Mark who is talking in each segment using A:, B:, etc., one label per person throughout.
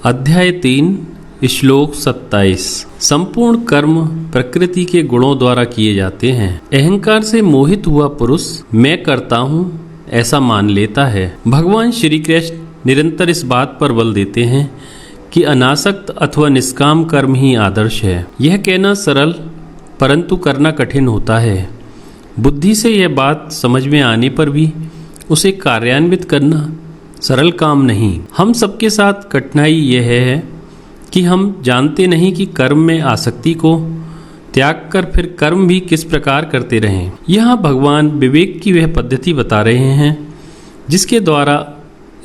A: अध्याय 3 श्लोक 27। संपूर्ण कर्म प्रकृति के गुणों द्वारा किए जाते हैं। अहंकार से मोहित हुआ पुरुष मैं करता हूँ ऐसा मान लेता है। भगवान श्री कृष्ण निरंतर इस बात पर बल देते हैं कि अनासक्त अथवा निष्काम कर्म ही आदर्श है। यह कहना सरल परंतु करना कठिन होता है। बुद्धि से यह बात समझ में आने पर भी उसे कार्यान्वित करना सरल काम नहीं। हम सबके साथ कठिनाई यह है कि हम जानते नहीं कि कर्म में आसक्ति को त्याग कर फिर कर्म भी किस प्रकार करते रहें। यहाँ भगवान विवेक की वह पद्धति बता रहे हैं जिसके द्वारा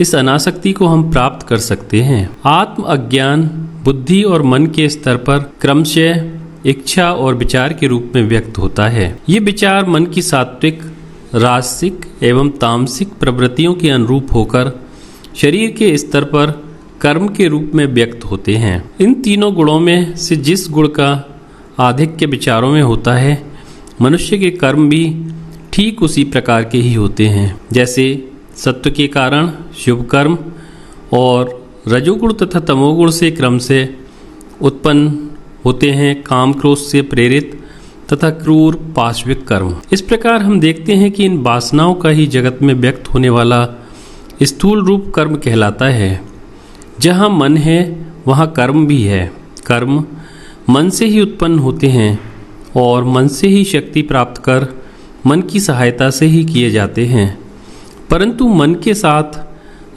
A: इस अनासक्ति को हम प्राप्त कर सकते हैं। आत्म अज्ञान बुद्धि और मन के स्तर पर क्रमशः इच्छा और विचार के रूप में व्यक्त होता है। ये विचार मन की सात्विक राजसिक एवं तामसिक प्रवृत्तियों के अनुरूप होकर शरीर के स्तर पर कर्म के रूप में व्यक्त होते हैं। इन तीनों गुणों में से जिस गुण का आधिक्य विचारों में होता है मनुष्य के कर्म भी ठीक उसी प्रकार के ही होते हैं। जैसे सत्व के कारण शुभ कर्म और रजोगुण तथा तमोगुण से क्रम से उत्पन्न होते हैं काम क्रोध से प्रेरित तथा क्रूर पाशविक कर्म। इस प्रकार हम देखते हैं कि इन वासनाओं का ही जगत में व्यक्त होने वाला स्थूल रूप कर्म कहलाता है। जहाँ मन है वहाँ कर्म भी है। कर्म मन से ही उत्पन्न होते हैं और मन से ही शक्ति प्राप्त कर मन की सहायता से ही किए जाते हैं। परंतु मन के साथ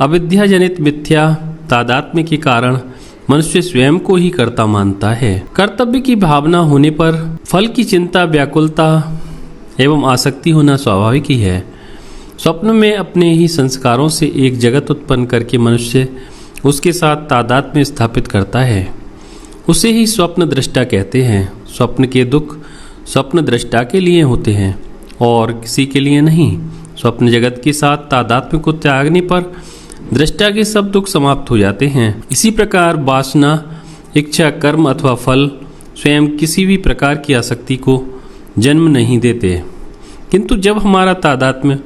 A: अविद्या जनित मिथ्या तादात्म्य के कारण मनुष्य स्वयं को ही कर्ता मानता है। कर्तव्य की भावना होने पर फल की चिंता व्याकुलता एवं आसक्ति होना स्वाभाविक ही है। स्वप्न में अपने ही संस्कारों से एक जगत उत्पन्न करके मनुष्य उसके साथ तादात्म्य स्थापित करता है। उसे ही स्वप्न दृष्टा कहते हैं। स्वप्न के दुख स्वप्न दृष्टा के लिए होते हैं और किसी के लिए नहीं। स्वप्न जगत के साथ तादात्म्य को त्यागने पर दृष्टा के सब दुख समाप्त हो जाते हैं। इसी प्रकार वासना इच्छा कर्म अथवा फल स्वयं किसी भी प्रकार की आसक्ति को जन्म नहीं देते, किंतु जब हमारा तादात्म्य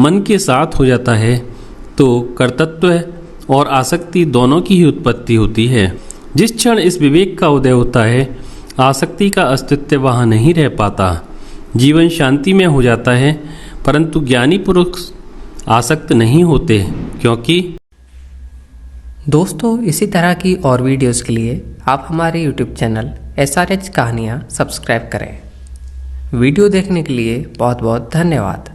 A: मन के साथ हो जाता है तो कर्तृत्व और आसक्ति दोनों की ही उत्पत्ति होती है। जिस क्षण इस विवेक का उदय होता है आसक्ति का अस्तित्व वहाँ नहीं रह पाता। जीवन शांति में हो जाता है। परंतु ज्ञानी पुरुष आसक्त नहीं होते, क्योंकि
B: दोस्तों इसी तरह की और वीडियोस के लिए आप हमारे YouTube चैनल SRH कहानियाँ सब्सक्राइब करें। वीडियो देखने के लिए बहुत बहुत धन्यवाद।